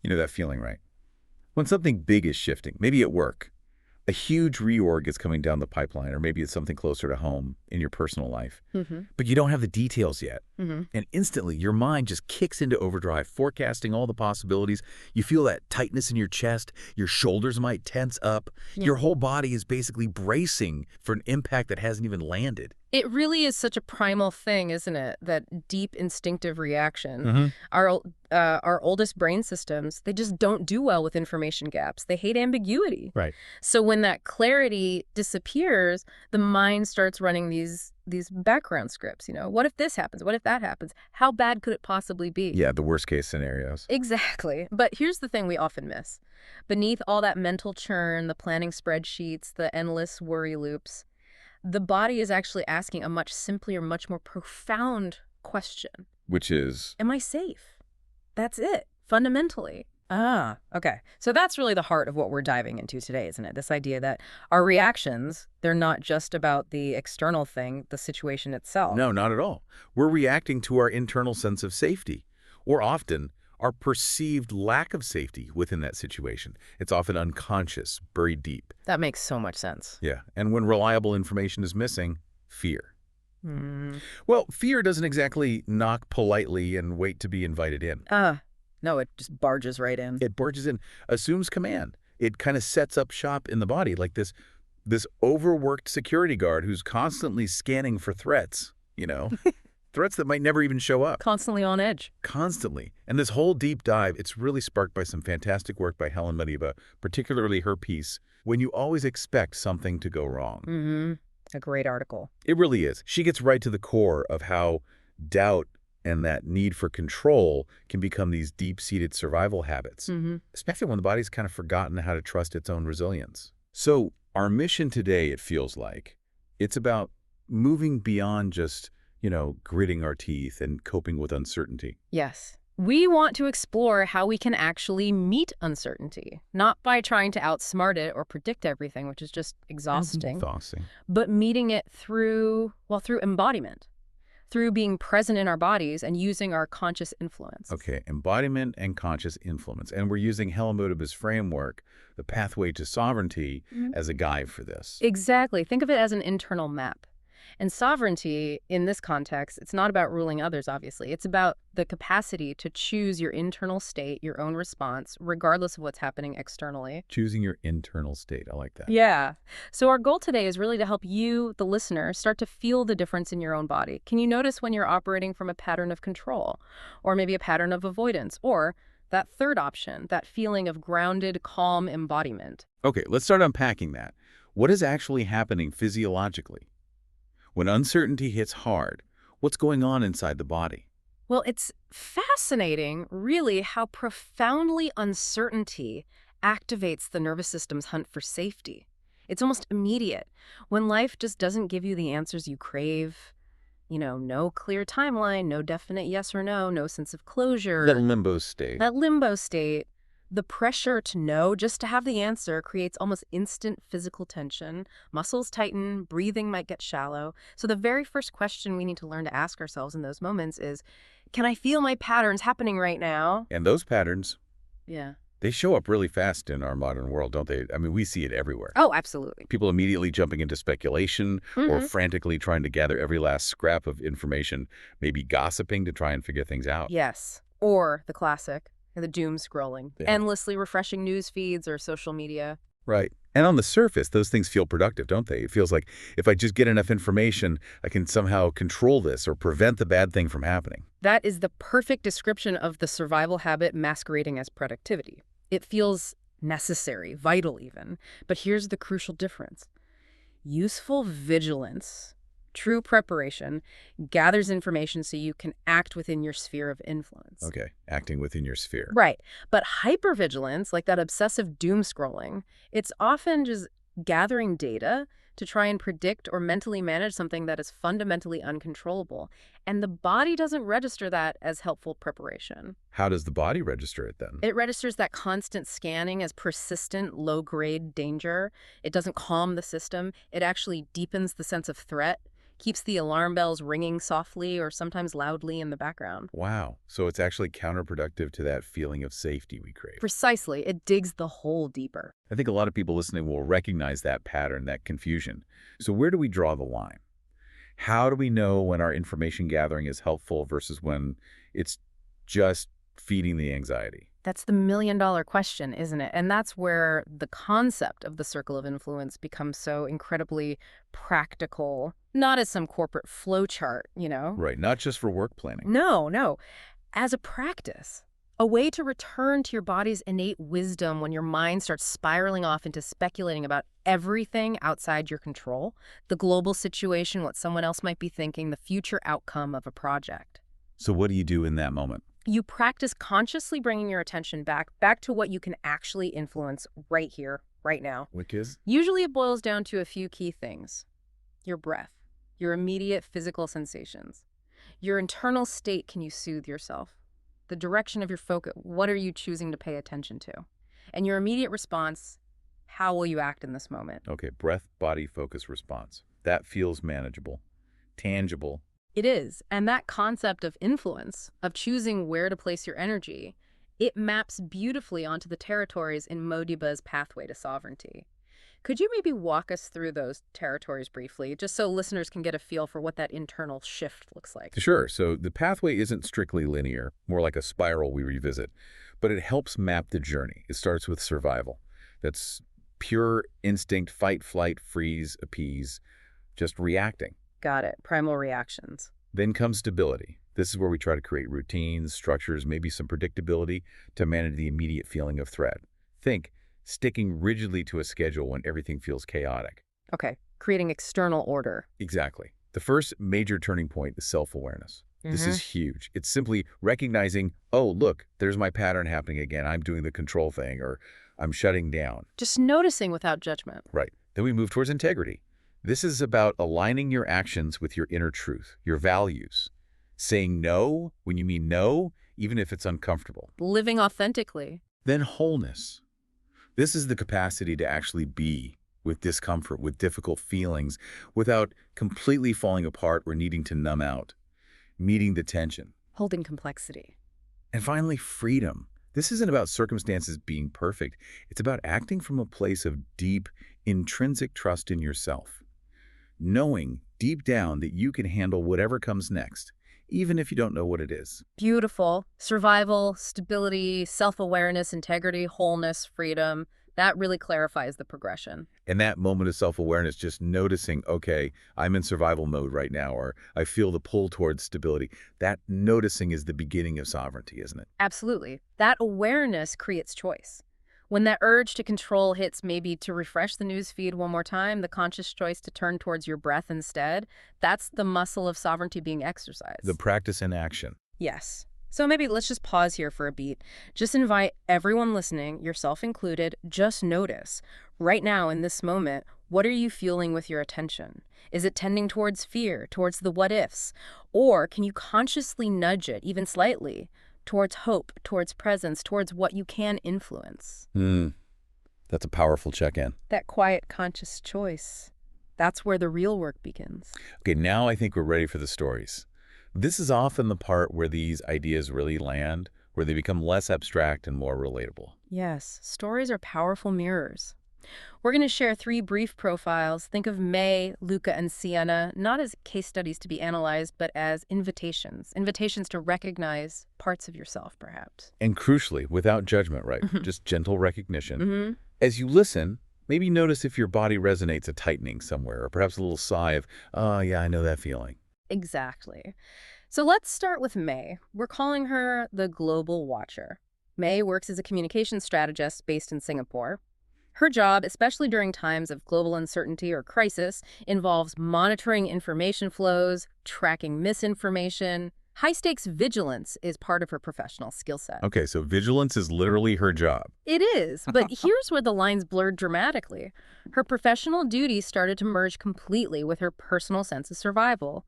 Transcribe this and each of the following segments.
You know that feeling, right? When something big is shifting, maybe at work, a huge reorg is coming down the pipeline, or maybe it's something closer to home in your personal life, but you don't have the details yet. And instantly, your mind just kicks into overdrive, forecasting all the possibilities. You feel that tightness in your chest. Your shoulders might tense up. Your whole body is basically bracing for an impact that hasn't even landed. It really is such a primal thing, isn't it? That deep instinctive reaction. Our oldest brain systems, they just don't do well with information gaps. They hate ambiguity. Right. So when that clarity disappears, the mind starts running these background scripts. What if this happens? What if that happens? How bad could it possibly be? Yeah, the worst case scenarios. Exactly. But here's the thing we often miss. Beneath all that mental churn, the planning spreadsheets, the endless worry loops, the body is actually asking a much simpler, much more profound question. Which is? Am I safe? That's it, fundamentally. Okay. So that's really the heart of what we're diving into today, isn't it? This idea that our reactions, they're not just about the external thing, the situation itself. No, not at all. We're reacting to our internal sense of safety, or often our perceived lack of safety within that situation. It's often unconscious, buried deep. That makes so much sense. Yeah, and when reliable information is missing, fear. Well, fear doesn't exactly knock politely and wait to be invited in. No, it just barges right in. It barges in, assumes command. It kind of sets up shop in the body like this overworked security guard who's constantly scanning for threats, threats that might never even show up. Constantly on edge. Constantly. And this whole deep dive, it's really sparked by some fantastic work by Helen Mediba, particularly her piece, When You Always Expect Something to Go Wrong. A great article. It really is. She gets right to the core of how doubt and that need for control can become these deep-seated survival habits, especially when the body's kind of forgotten how to trust its own resilience. So our mission today, it feels like, it's about moving beyond just, gritting our teeth and coping with uncertainty. Yes. We want to explore how we can actually meet uncertainty, not by trying to outsmart it or predict everything, which is just exhausting, but meeting it through embodiment, through being present in our bodies and using our conscious influence. Okay, embodiment and conscious influence. And we're using Helen Mediba's framework, the pathway to sovereignty, as a guide for this. Exactly. Think of it as an internal map. And sovereignty, in this context, it's not about ruling others, obviously. It's about the capacity to choose your internal state, your own response, regardless of what's happening externally. Choosing your internal state. I like that. Yeah. So our goal today is really to help you, the listener, start to feel the difference in your own body. Can you notice when you're operating from a pattern of control, or maybe a pattern of avoidance, or that third option, that feeling of grounded, calm embodiment? Okay, let's start unpacking that. What is actually happening physiologically? When uncertainty hits hard, what's going on inside the body? Well, it's fascinating, really, how profoundly uncertainty activates the nervous system's hunt for safety. It's almost immediate. When life just doesn't give you the answers you crave, no clear timeline, no definite yes or no, no sense of closure. That limbo state. The pressure to know, just to have the answer, creates almost instant physical tension. Muscles tighten, breathing might get shallow. So the very first question we need to learn to ask ourselves in those moments is, can I feel my patterns happening right now? And those patterns, they show up really fast in our modern world, don't they? I mean, we see it everywhere. Oh, absolutely. People immediately jumping into speculation or frantically trying to gather every last scrap of information, maybe gossiping to try and figure things out. Yes. Or the classic. The doom scrolling, endlessly refreshing news feeds or social media. Right. And on the surface, those things feel productive, don't they? It feels like if I just get enough information, I can somehow control this or prevent the bad thing from happening. That is the perfect description of the survival habit masquerading as productivity. It feels necessary, vital even. But here's the crucial difference. Useful vigilance, true preparation, gathers information so you can act within your sphere of influence. Okay, acting within your sphere. Right. But hypervigilance, like that obsessive doom scrolling, it's often just gathering data to try and predict or mentally manage something that is fundamentally uncontrollable. And the body doesn't register that as helpful preparation. How does the body register it then? It registers that constant scanning as persistent, low-grade danger. It doesn't calm the system. It actually deepens the sense of threat. keeps the alarm bells ringing softly or sometimes loudly in the background. Wow. So it's actually counterproductive to that feeling of safety we crave. Precisely, it digs the hole deeper. I think a lot of people listening will recognize that pattern, that confusion. So where do we draw the line? How do we know when our information gathering is helpful versus when it's just feeding the anxiety? That's the million-dollar question, isn't it? And that's where the concept of the circle of influence becomes so incredibly practical, not as some corporate flowchart, you know? Right, not just for work planning. No, no. As a practice, a way to return to your body's innate wisdom when your mind starts spiraling off into speculating about everything outside your control, the global situation, what someone else might be thinking, the future outcome of a project. So what do you do in that moment? You practice consciously bringing your attention back to what you can actually influence right here, right now. Which is? Usually it boils down to a few key things. Your breath, your immediate physical sensations, your internal state, can you soothe yourself? The direction of your focus, what are you choosing to pay attention to? And your immediate response, how will you act in this moment? Okay, breath, body, focus, response. That feels manageable, tangible. It is. And that concept of influence, of choosing where to place your energy, it maps beautifully onto the territories in Modiba's pathway to sovereignty. Could you maybe walk us through those territories briefly, just so listeners can get a feel for what that internal shift looks like? Sure. So the pathway isn't strictly linear, more like a spiral we revisit, but it helps map the journey. It starts with survival. That's pure instinct, fight, flight, freeze, appease, just reacting. Got it. Primal reactions. Then comes stability. This is where we try to create routines, structures, maybe some predictability to manage the immediate feeling of threat. Think sticking rigidly to a schedule when everything feels chaotic. Okay. Creating external order. Exactly. The first major turning point is self-awareness. This is huge. It's simply recognizing, oh, look, there's my pattern happening again. I'm doing the control thing, or I'm shutting down. Just noticing without judgment. Right. Then we move towards integrity. This is about aligning your actions with your inner truth, your values. Saying no when you mean no, even if it's uncomfortable. Living authentically. Then wholeness. This is the capacity to actually be with discomfort, with difficult feelings, without completely falling apart or needing to numb out. Meeting the tension. Holding complexity. And finally, freedom. This isn't about circumstances being perfect. It's about acting from a place of deep, intrinsic trust in yourself. Knowing deep down that you can handle whatever comes next, even if you don't know what it is. Beautiful. Survival, stability, self-awareness, integrity, wholeness, freedom. That really clarifies the progression. And that moment of self-awareness, just noticing, okay, I'm in survival mode right now, or I feel the pull towards stability. That noticing is the beginning of sovereignty, isn't it? Absolutely. That awareness creates choice. When that urge to control hits, maybe to refresh the news feed one more time, the conscious choice to turn towards your breath instead, that's the muscle of sovereignty being exercised. The practice in action. Yes. So maybe let's just pause here for a beat. Just invite everyone listening, yourself included, just notice. Right now, in this moment, what are you feeling with your attention? Is it tending towards fear, towards the what-ifs? Or can you consciously nudge it, even slightly, towards hope, towards presence, towards what you can influence? That's a powerful check-in. That quiet, conscious choice. That's where the real work begins. Okay, now I think we're ready for the stories. This is often the part where these ideas really land, where they become less abstract and more relatable. Yes, stories are powerful mirrors. We're going to share 3 brief profiles. Think of May, Luca, and Sienna, not as case studies to be analyzed, but as invitations. Invitations to recognize parts of yourself, perhaps. And crucially, without judgment, right? Just gentle recognition. As you listen, maybe notice if your body resonates a tightening somewhere, or perhaps a little sigh of, oh, yeah, I know that feeling. Exactly. So let's start with May. We're calling her the Global Watcher. May works as a communication strategist based in Singapore. Her job, especially during times of global uncertainty or crisis, involves monitoring information flows, tracking misinformation. High-stakes vigilance is part of her professional skill set. Okay, so vigilance is literally her job. It is, but here's where the lines blurred dramatically. Her professional duties started to merge completely with her personal sense of survival.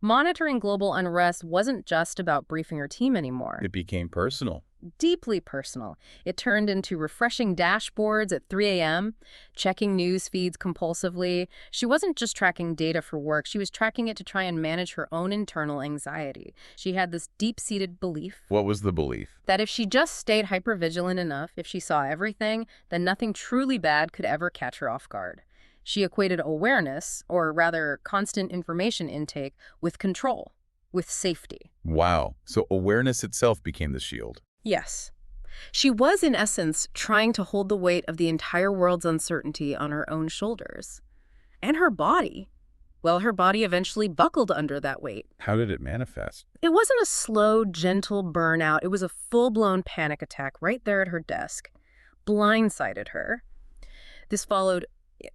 Monitoring global unrest wasn't just about briefing her team anymore. It became personal. deeply personal. It turned into refreshing dashboards at 3 a.m., checking news feeds compulsively. She wasn't just tracking data for work, she was tracking it to try and manage her own internal anxiety. She had this deep-seated belief What was the belief? that if she just stayed hypervigilant enough, if she saw everything, then nothing truly bad could ever catch her off guard. She equated awareness, or rather constant information intake, with control, with safety. Wow. So awareness itself became the shield. Yes. She was, in essence, trying to hold the weight of the entire world's uncertainty on her own shoulders. And her body. Well, her body eventually buckled under that weight. How did it manifest? It wasn't a slow, gentle burnout. It was a full-blown panic attack right there at her desk. Blindsided her. This followed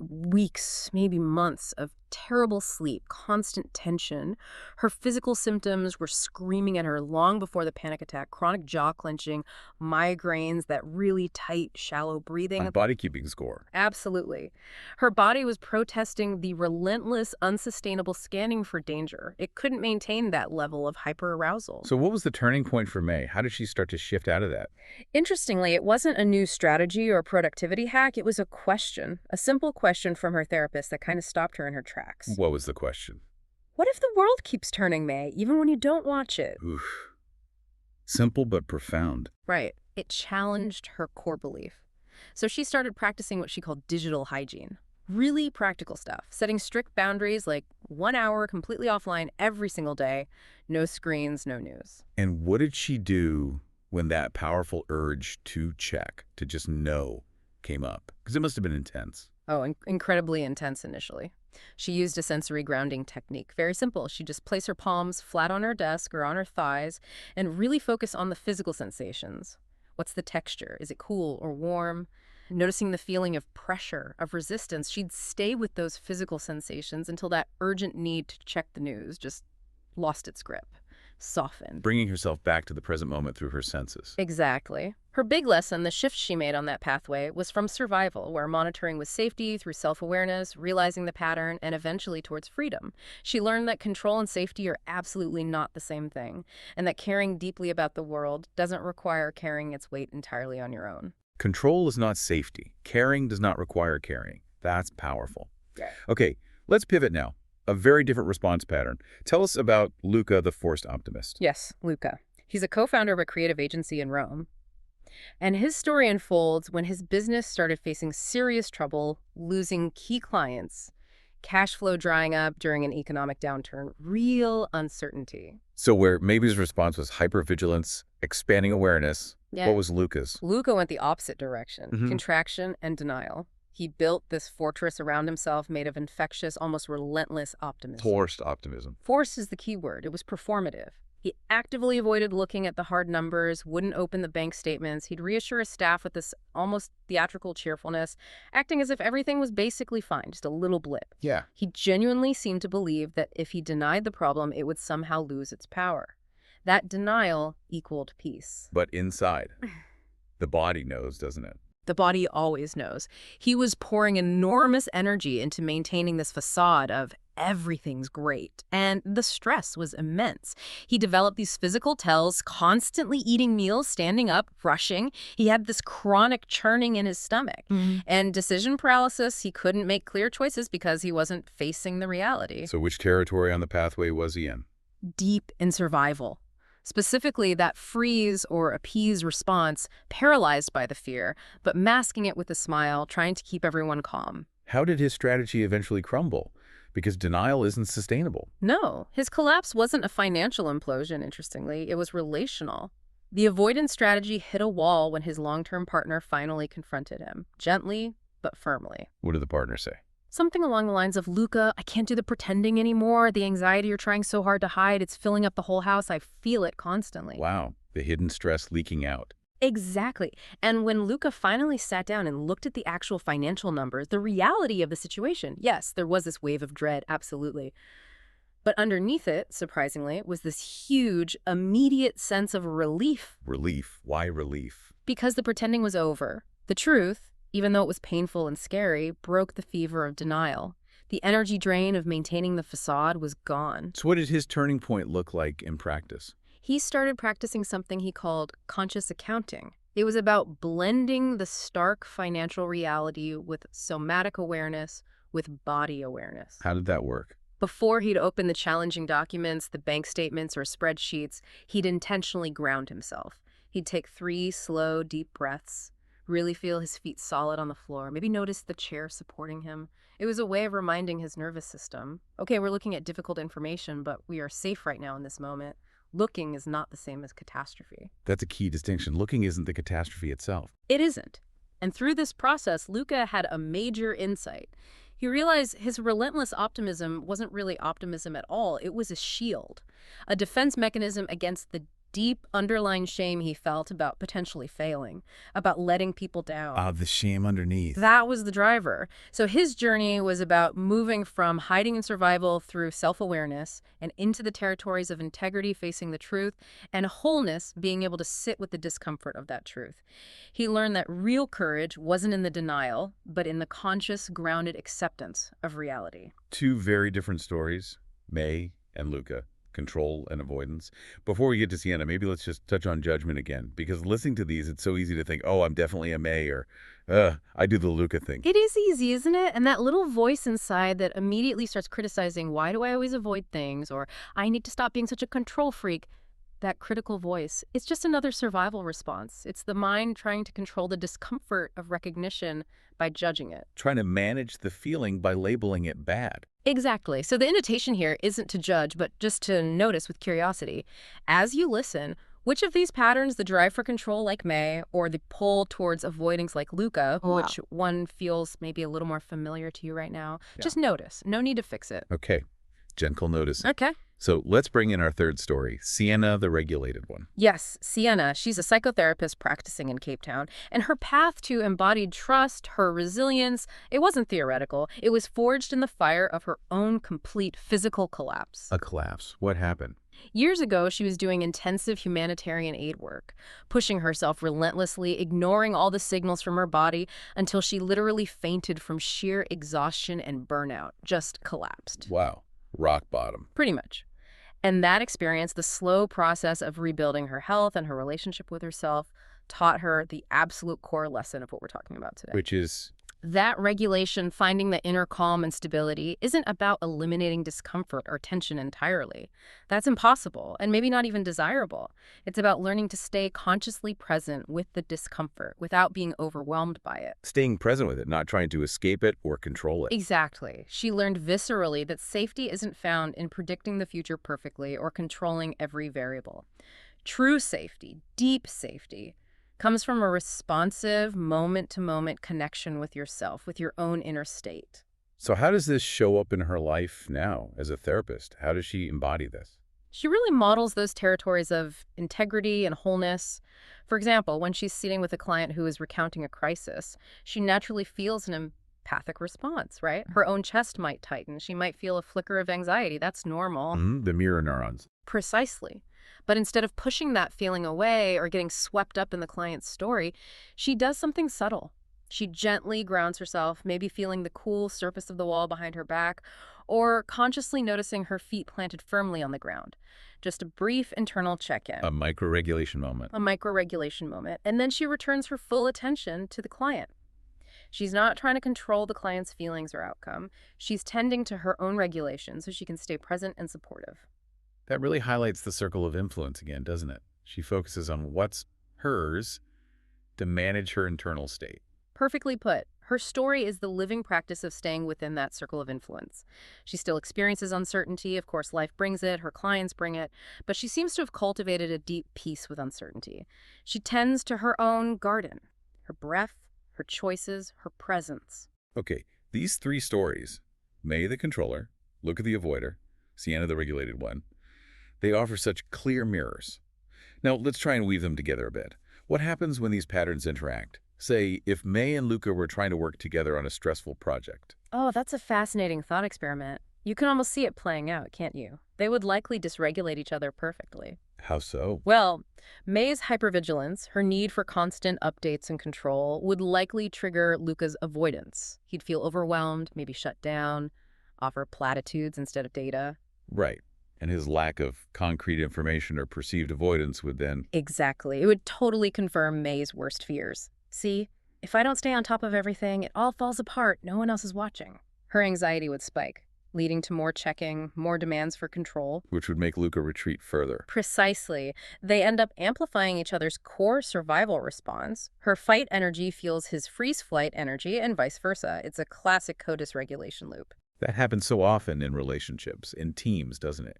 weeks, maybe months of terrible sleep, constant tension. Her physical symptoms were screaming at her long before the panic attack: chronic jaw clenching, migraines, that really tight, shallow breathing. On body keeping score. Absolutely. Her body was protesting the relentless, unsustainable scanning for danger. It couldn't maintain that level of hyperarousal. So what was the turning point for May? How did she start to shift out of that? Interestingly, it wasn't a new strategy or productivity hack. It was a question, a simple question from her therapist that kind of stopped her in her tracks. What was the question? What if the world keeps turning, May, even when you don't watch it? Oof. Simple but profound. Right. It challenged her core belief. So she started practicing what she called digital hygiene. Really practical stuff. Setting strict boundaries like 1 hour completely offline every single day. No screens, no news. And what did she do when that powerful urge to check, to just know, came up? Because it must have been intense. Oh, incredibly intense initially. She used a sensory grounding technique. Very simple. She'd just place her palms flat on her desk or on her thighs and really focus on the physical sensations. What's the texture? Is it cool or warm? Noticing the feeling of pressure, of resistance. She'd stay with those physical sensations until that urgent need to check the news just lost its grip, softened. Bringing herself back to the present moment through her senses. Exactly. Her big lesson, the shift she made on that pathway, was from survival, where monitoring was safety through self-awareness, realizing the pattern, and eventually towards freedom. She learned that control and safety are absolutely not the same thing, and that caring deeply about the world doesn't require carrying its weight entirely on your own. Control is not safety. Caring does not require caring. That's powerful. Yeah. Okay, let's pivot now. A very different response pattern. Tell us about Luca, the forced optimist. Yes, Luca. He's a co-founder of a creative agency in Rome. And his story unfolds when his business started facing serious trouble, losing key clients, cash flow drying up during an economic downturn, real uncertainty. So where maybe's response was hypervigilance, expanding awareness, Yeah. what was Luca's? Luca went the opposite direction, contraction and denial. He built this fortress around himself made of infectious, almost relentless optimism. Forced optimism. Forced is the key word. It was performative. He actively avoided looking at the hard numbers, wouldn't open the bank statements. He'd reassure his staff with this almost theatrical cheerfulness, acting as if everything was basically fine, just a little blip. Yeah. He genuinely seemed to believe that if he denied the problem, it would somehow lose its power. That denial equaled peace. But inside, the body knows, doesn't it? The body always knows. He was pouring enormous energy into maintaining this facade of everything's great, and the stress was immense. He developed these physical tells, constantly eating meals, standing up, rushing. He had this chronic churning in his stomach. And decision paralysis. He couldn't make clear choices because he wasn't facing the reality. So which territory on the pathway was he in? Deep in survival. Specifically, that freeze or appease response, paralyzed by the fear, but masking it with a smile, trying to keep everyone calm. How did his strategy eventually crumble? Because denial isn't sustainable. No, his collapse wasn't a financial implosion, interestingly. It was relational. The avoidance strategy hit a wall when his long-term partner finally confronted him, gently but firmly. What did the partner say? Something along the lines of, Luca, I can't do the pretending anymore. The anxiety you're trying so hard to hide, it's filling up the whole house. I feel it constantly. Wow, the hidden stress leaking out. Exactly. And when Luca finally sat down and looked at the actual financial numbers, the reality of the situation, yes, there was this wave of dread, absolutely. But underneath it, surprisingly, was this huge, immediate sense of relief. Relief. Why relief? Because the pretending was over. The truth, even though it was painful and scary, broke the fever of denial. The energy drain of maintaining the facade was gone. So what did his turning point look like in practice? He started practicing something he called conscious accounting. It was about blending the stark financial reality with somatic awareness, with body awareness. How did that work? Before he'd open the challenging documents, the bank statements or spreadsheets, he'd intentionally ground himself. He'd take 3 slow, deep breaths, really feel his feet solid on the floor, maybe notice the chair supporting him. It was a way of reminding his nervous system, okay, we're looking at difficult information, but we are safe right now in this moment. Looking is not the same as catastrophe. That's a key distinction. Looking isn't the catastrophe itself. It isn't. And through this process, Luca had a major insight. He realized his relentless optimism wasn't really optimism at all. It was a shield, a defense mechanism against the deep underlying shame he felt about potentially failing, about letting people down. The shame underneath. That was the driver. So his journey was about moving from hiding in survival through self-awareness and into the territories of integrity, facing the truth, and wholeness, being able to sit with the discomfort of that truth. He learned that real courage wasn't in the denial, but in the conscious, grounded acceptance of reality. 2 very different stories, May and Luca. Control and avoidance. Before we get to Sienna, maybe let's just touch on judgment again, because listening to these, it's so easy to think, oh, I'm definitely a May, or I do the Luca thing. It is easy, isn't it? And that little voice inside that immediately starts criticizing, why do I always avoid things? Or I need to stop being such a control freak. That critical voice, it's just another survival response. It's the mind trying to control the discomfort of recognition by judging it. Trying to manage the feeling by labeling it bad. Exactly. So the invitation here isn't to judge, but just to notice with curiosity. As you listen, which of these patterns, the drive for control like May, or the pull towards avoidance like Luca, which one feels maybe a little more familiar to you right now, just notice. No need to fix it. Okay. Gentle notice. Okay. So let's bring in our third story, Sienna, the regulated one. Yes, Sienna. She's a psychotherapist practicing in Cape Town, and her path to embodied trust, her resilience, it wasn't theoretical. It was forged in the fire of her own complete physical collapse. A collapse. What happened? Years ago, she was doing intensive humanitarian aid work, pushing herself relentlessly, ignoring all the signals from her body until she literally fainted from sheer exhaustion and burnout, just collapsed. Wow. Rock bottom. Pretty much. And that experience, the slow process of rebuilding her health and her relationship with herself, taught her the absolute core lesson of what we're talking about today. Which is? That regulation, finding the inner calm and stability, isn't about eliminating discomfort or tension entirely. That's impossible and maybe not even desirable. It's about learning to stay consciously present with the discomfort without being overwhelmed by it. Staying present with it, not trying to escape it or control it. Exactly. She learned viscerally that safety isn't found in predicting the future perfectly or controlling every variable. True safety, deep safety, comes from a responsive, moment-to-moment connection with yourself, with your own inner state. So how does this show up in her life now as a therapist? How does she embody this? She really models those territories of integrity and wholeness. For example, when she's sitting with a client who is recounting a crisis, she naturally feels an empathic response, right? Her own chest might tighten. She might feel a flicker of anxiety. That's normal. The mirror neurons. Precisely. But instead of pushing that feeling away or getting swept up in the client's story, she does something subtle. She gently grounds herself, maybe feeling the cool surface of the wall behind her back, or consciously noticing her feet planted firmly on the ground. Just a brief internal check-in. A micro-regulation moment. A micro-regulation moment. And then she returns her full attention to the client. She's not trying to control the client's feelings or outcome. She's tending to her own regulation so she can stay present and supportive. That really highlights the circle of influence again, doesn't it? She focuses on what's hers to manage her internal state. Perfectly put. Her story is the living practice of staying within that circle of influence. She still experiences uncertainty. Of course, life brings it. Her clients bring it. But she seems to have cultivated a deep peace with uncertainty. She tends to her own garden, her breath, her choices, her presence. Okay, these 3 stories, May the controller, Luca the avoider, Sienna the regulated one, they offer such clear mirrors. Now, let's try and weave them together a bit. What happens when these patterns interact? Say, if May and Luca were trying to work together on a stressful project. Oh, that's a fascinating thought experiment. You can almost see it playing out, can't you? They would likely dysregulate each other perfectly. How so? Well, May's hypervigilance, her need for constant updates and control, would likely trigger Luca's avoidance. He'd feel overwhelmed, maybe shut down, offer platitudes instead of data. Right. And his lack of concrete information or perceived avoidance would then... Exactly. It would totally confirm May's worst fears. See, if I don't stay on top of everything, it all falls apart. No one else is watching. Her anxiety would spike, leading to more checking, more demands for control. Which would make Luca retreat further. Precisely. They end up amplifying each other's core survival response. Her fight energy fuels his freeze-flight energy, and vice versa. It's a classic co-dysregulation loop. That happens so often in relationships, in teams, doesn't it?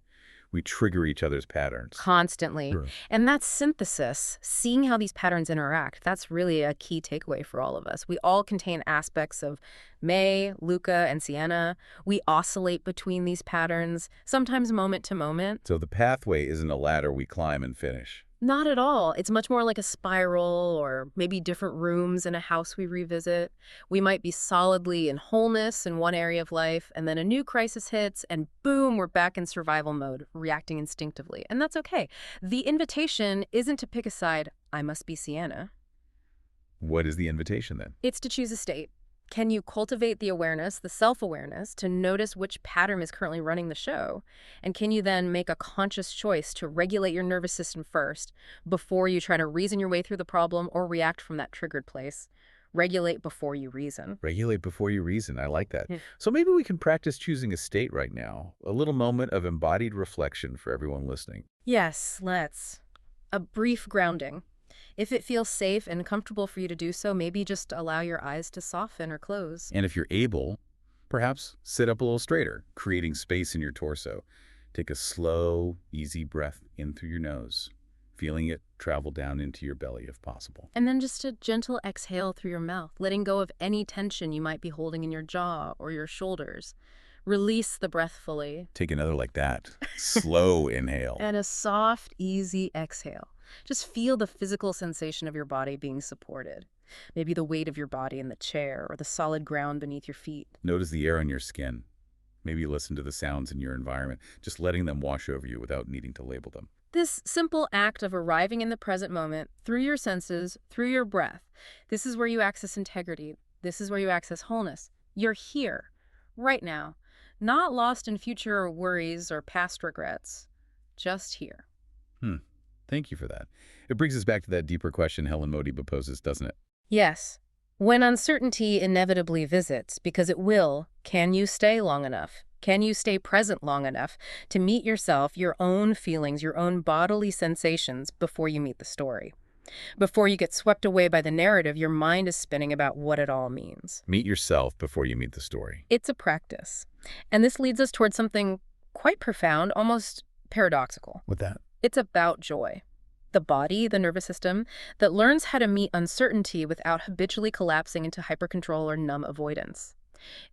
We trigger each other's patterns. Constantly. Sure. And that synthesis, seeing how these patterns interact, that's really a key takeaway for all of us. We all contain aspects of May, Luca, and Sienna. We oscillate between these patterns, sometimes moment to moment. So the pathway isn't a ladder we climb and finish. Not at all. It's much more like a spiral, or maybe different rooms in a house we revisit. We might be solidly in wholeness in one area of life, and then a new crisis hits, and boom, we're back in survival mode, reacting instinctively. And that's okay. The invitation isn't to pick a side, I must be Sienna. What is the invitation then? It's to choose a state. Can you cultivate the awareness, the self-awareness, to notice which pattern is currently running the show? And can you then make a conscious choice to regulate your nervous system first before you try to reason your way through the problem or react from that triggered place? Regulate before you reason. Regulate before you reason. I like that. Yeah. So maybe we can practice choosing a state right now. A little moment of embodied reflection for everyone listening. Yes, let's. A brief grounding. If it feels safe and comfortable for you to do so, maybe just allow your eyes to soften or close. And if you're able, perhaps sit up a little straighter, creating space in your torso. Take a slow, easy breath in through your nose, feeling it travel down into your belly if possible. And then just a gentle exhale through your mouth, letting go of any tension you might be holding in your jaw or your shoulders. Release the breath fully. Take another like that. Slow inhale. And a soft, easy exhale. Just feel the physical sensation of your body being supported. Maybe the weight of your body in the chair or the solid ground beneath your feet. Notice the air on your skin. Maybe listen to the sounds in your environment, just letting them wash over you without needing to label them. This simple act of arriving in the present moment, through your senses, through your breath, this is where you access integrity. This is where you access wholeness. You're here, right now, not lost in future worries or past regrets, just here. Thank you for that. It brings us back to that deeper question Helen Modiba poses, doesn't it? Yes. When uncertainty inevitably visits, because it will, can you stay long enough? Can you stay present long enough to meet yourself, your own feelings, your own bodily sensations before you meet the story? Before you get swept away by the narrative, your mind is spinning about what it all means. Meet yourself before you meet the story. It's a practice. And this leads us towards something quite profound, almost paradoxical. With that? It's about joy. The body, the nervous system, that learns how to meet uncertainty without habitually collapsing into hypercontrol or numb avoidance.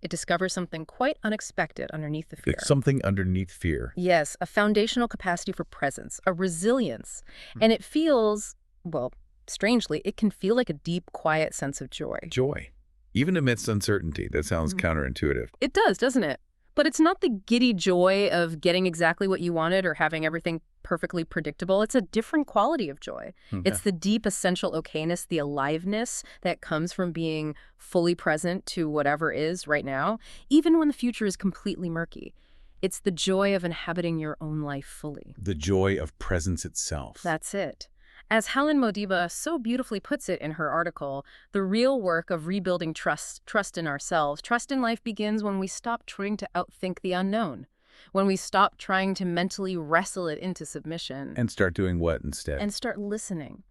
It discovers something quite unexpected underneath the fear. It's something underneath fear. Yes, a foundational capacity for presence, a resilience. And it feels, well, strangely, it can feel like a deep, quiet sense of joy. Joy. Even amidst uncertainty. That sounds counterintuitive. It does, doesn't it? But it's not the giddy joy of getting exactly what you wanted or having everything perfectly predictable. It's a different quality of joy. It's the deep, essential okayness, the aliveness that comes from being fully present to whatever is right now, even when the future is completely murky. It's the joy of inhabiting your own life fully. The joy of presence itself. That's it. As Helen Modiba so beautifully puts it in her article, the real work of rebuilding trust in ourselves, trust in life begins when we stop trying to outthink the unknown, when we stop trying to mentally wrestle it into submission. And start doing what instead? And start listening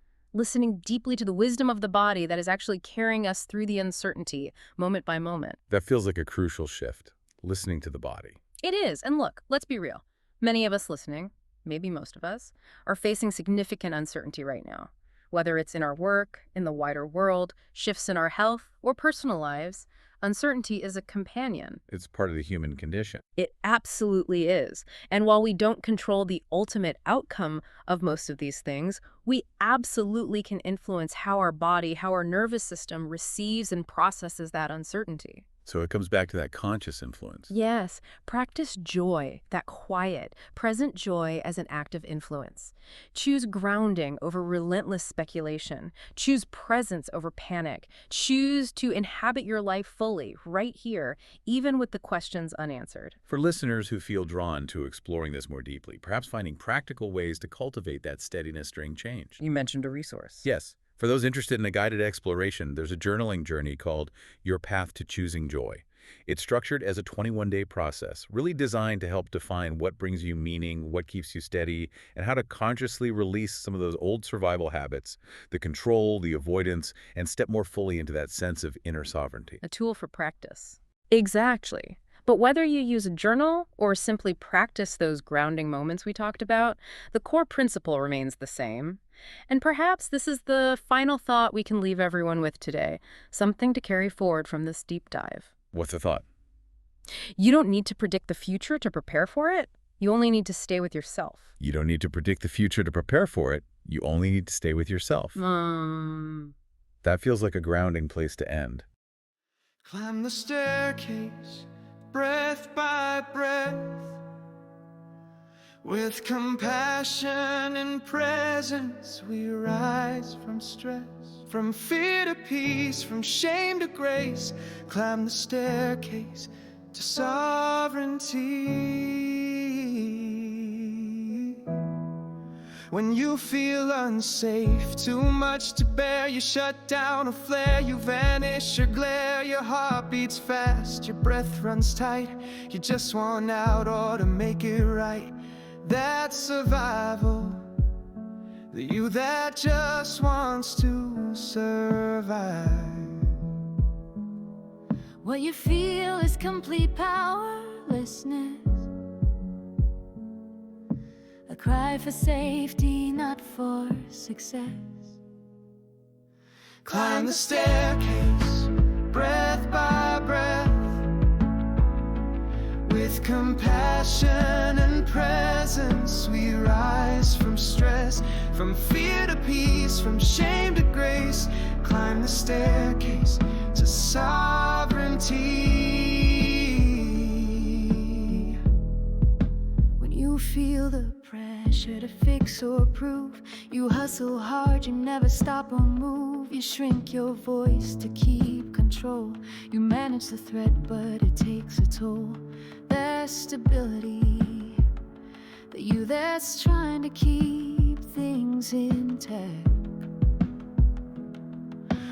deeply to the wisdom of the body that is actually carrying us through the uncertainty, moment by moment. That feels like a crucial shift, listening to the body. It is. And look, let's be real. Many of us listening, maybe most of us, are facing significant uncertainty right now. Whether it's in our work, in the wider world, shifts in our health, or personal lives, uncertainty is a companion. It's part of the human condition. It absolutely is. And while we don't control the ultimate outcome of most of these things, we absolutely can influence how our body, how our nervous system receives and processes that uncertainty. So it comes back to that conscious influence. Yes, practice joy, that quiet, present joy as an active influence. Choose grounding over relentless speculation. Choose presence over panic. Choose to inhabit your life fully, right here, even with the questions unanswered. For listeners who feel drawn to exploring this more deeply, perhaps finding practical ways to cultivate that steadiness during change. You mentioned a resource. Yes. For those interested in a guided exploration, there's a journaling journey called Your Path to Choosing Joy. It's structured as a 21-day process, really designed to help define what brings you meaning, what keeps you steady, and how to consciously release some of those old survival habits, the control, the avoidance, and step more fully into that sense of inner sovereignty. A tool for practice. Exactly. But whether you use a journal or simply practice those grounding moments we talked about, the core principle remains the same. And perhaps this is the final thought we can leave everyone with today, something to carry forward from this deep dive. What's the thought? You don't need to predict the future to prepare for it. You only need to stay with yourself. You don't need to predict the future to prepare for it. You only need to stay with yourself. That feels like a grounding place to end. Climb the staircase, breath by breath, with compassion and presence we rise from stress, from fear to peace, from shame to grace. Climb the staircase to sovereignty. When you feel unsafe, too much to bear, you shut down a flare, you vanish or glare, your heart beats fast, your breath runs tight, you just want out or to make it right. That's survival, the you that just wants to survive. What you feel is complete powerlessness, a cry for safety, not for success. Climb the staircase, breath by breath, with compassion and presence we rise from stress, from fear to peace, from shame to grace. Climb the staircase to sovereignty. When you feel the pressure to fix or prove, you hustle hard, you never stop or move. You shrink your voice to keep control. You manage the threat, but it takes a toll. There's stability, the you that's trying to keep things intact.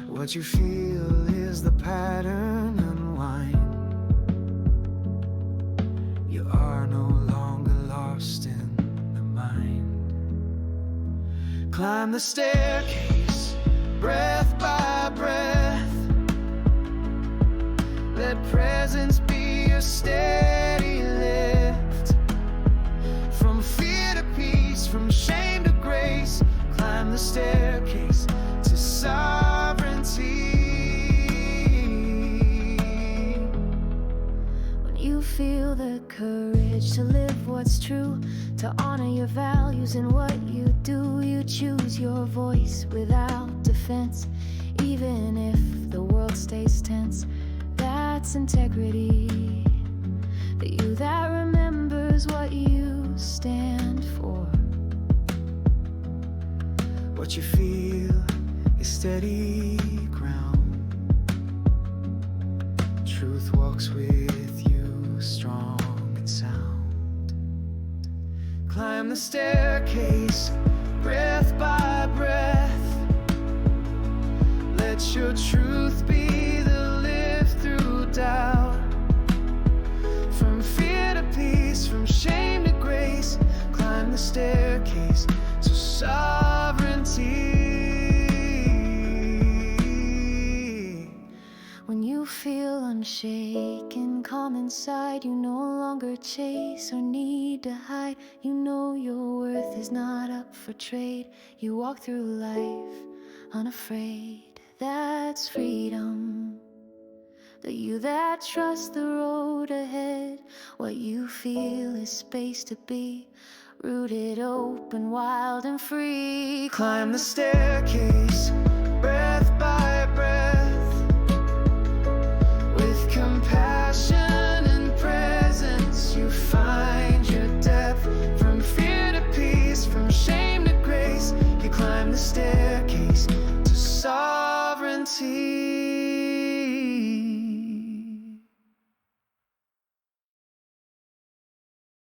What you feel is the pattern unwind. You are no longer lost in the mind. Climb the staircase, breath by breath, let presence be your steady lift. From fear to peace, from shame to grace, climb the staircase to sovereignty. When you feel the courage to live what's true, to honor your values and what you do, you choose your voice without defense, even if the world stays tense. That's integrity, the you that remembers what you stand for. What you feel is steady ground. Truth walks with you, strong and sound. Climb the staircase, breath by breath, let your truth be the lift through doubt. From fear to peace, from shame to grace, climb the staircase to sovereignty. When you feel unshaken, calm inside, you no longer chase or need to hide. You know your worth is not up for trade. You walk through life unafraid. That's freedom, the you that trusts the road ahead. What you feel is space to be rooted, open, wild and free. Climb the staircase, breath by breath, with compassion staircase to sovereignty.